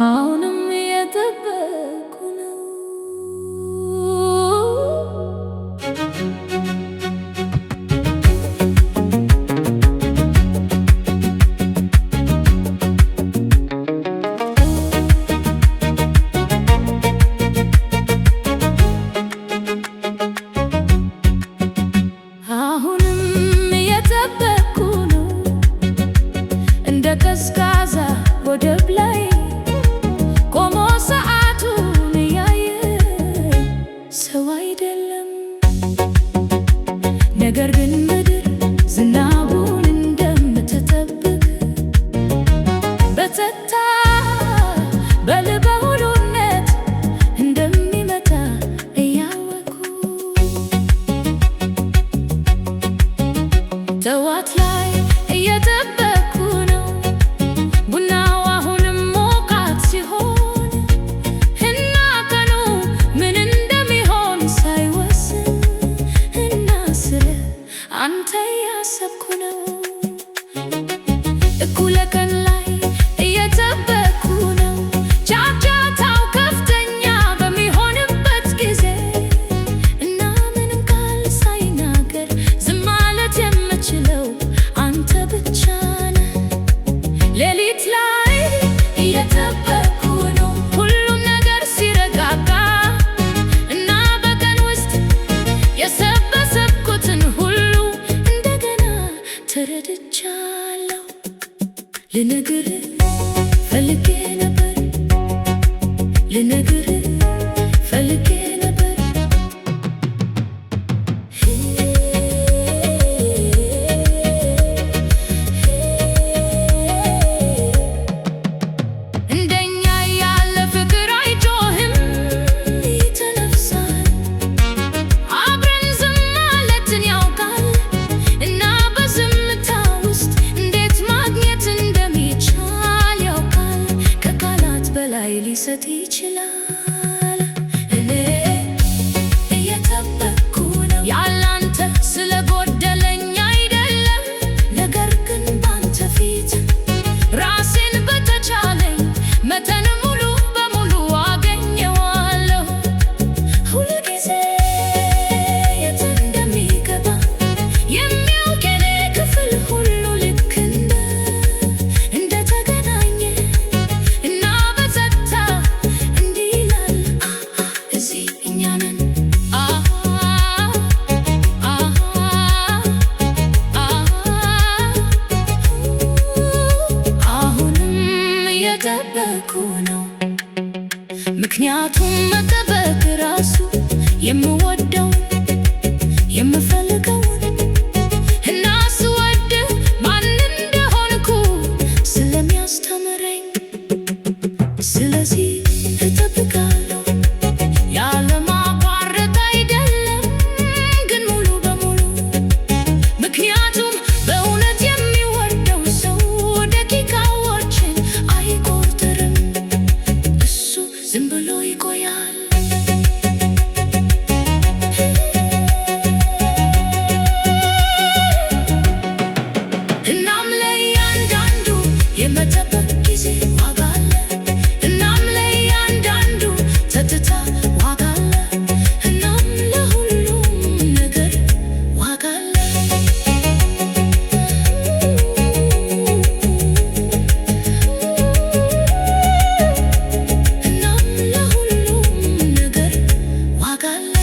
አሁንም እየጠበኩ ነው። አሁንም እየጠበኩ ነው እንደ ቀዝቃዛ ወደብ ላይ ቆሞ ሰዓቱን እያየ ሰው አይደለም። ነገር ግን ምድር ዝናቡን እንደምትጠብቅ በጸጥታ በልበ ሙሉነት እንደሚመጣ እያወኩ ጠዋት ላይ እየጠበኩ ነው ቡናው አሁንም ሞቃት ሲሆን እና ቀኑ ምን እንደሚሆን ሳይወስን እና ስለ አንተ እያሰብኩ ነው። እኩለ ቀን ላይ እየጠበኩ ነው ጫጫታው ከፍተኛ በሚሆንበት ጊዜ እና ምንም ቃል ሳይናገር ዝም ማለት የምችለው አንተ ብቻ ነህ። ሌሊት ላይ እየጠበኩ ነው ሁሉም ነገር ሲረጋጋ እና በቀን ውስጥ የሰበሰብኩትን ሁሉ እንደገና ተረድቻለሁ። ልነግርህ ፈልጌ ነበር፣ ልነግርህ ፈልጌ ነበር። እንደኛ ያለ ፍቅር አይጮህም፣ ይተነፍሳል። አብረን ዝም ማለትን ያውቃል እና በዝምታ ውስጥ እንዴት ማግኘት እንደሚቻል ያውቃል። ከቃላት በላይ ሊሰጥ ይችላል። እኔ እየጠበኩ ነው ያላንተ ስለጎደለኝ አይደለም፣ ነገር ግን ባንተ ፊት ራሴን በተቻለኝ መጠን ሙሉ በሙሉ አገኘዋለሁ። ሁል ጊዜ የት እንደሚገባ የሚያውቅ የኔ ክፍል ሁሉ ልክ እንደተገናኘ እና በጸጥታ እንዲህ ይላል እዚህ እኛ ነን። አሁንም እየጠበኩ ነው ምክንያቱም መጠበቅ ራሱ የምወደው የምፈልገውን እና ስወድህ ማን እንደሆንኩ ስለሚያስተምረኝ ስለዚህ እጠብቃለሁ። ያለማቋረጥ አይደለም ግን ሙሉ በሙሉ ምክንያቱም በእውነት የሚወደው ሰው ደቂቃዎችን አይቆጥርም፣ እሱ ዝም ብሎ ይቆያል። እናም ለእያንዳንዱ የመጠበቅ ጊዜ ዋጋ አለ። እናም ለእያንዳንዱ ጸጥታ ዋጋ አለ። እናም ለሁሉም ነገር ዋጋ አለ። እናም ለሁሉም ነገር ዋጋ አለ።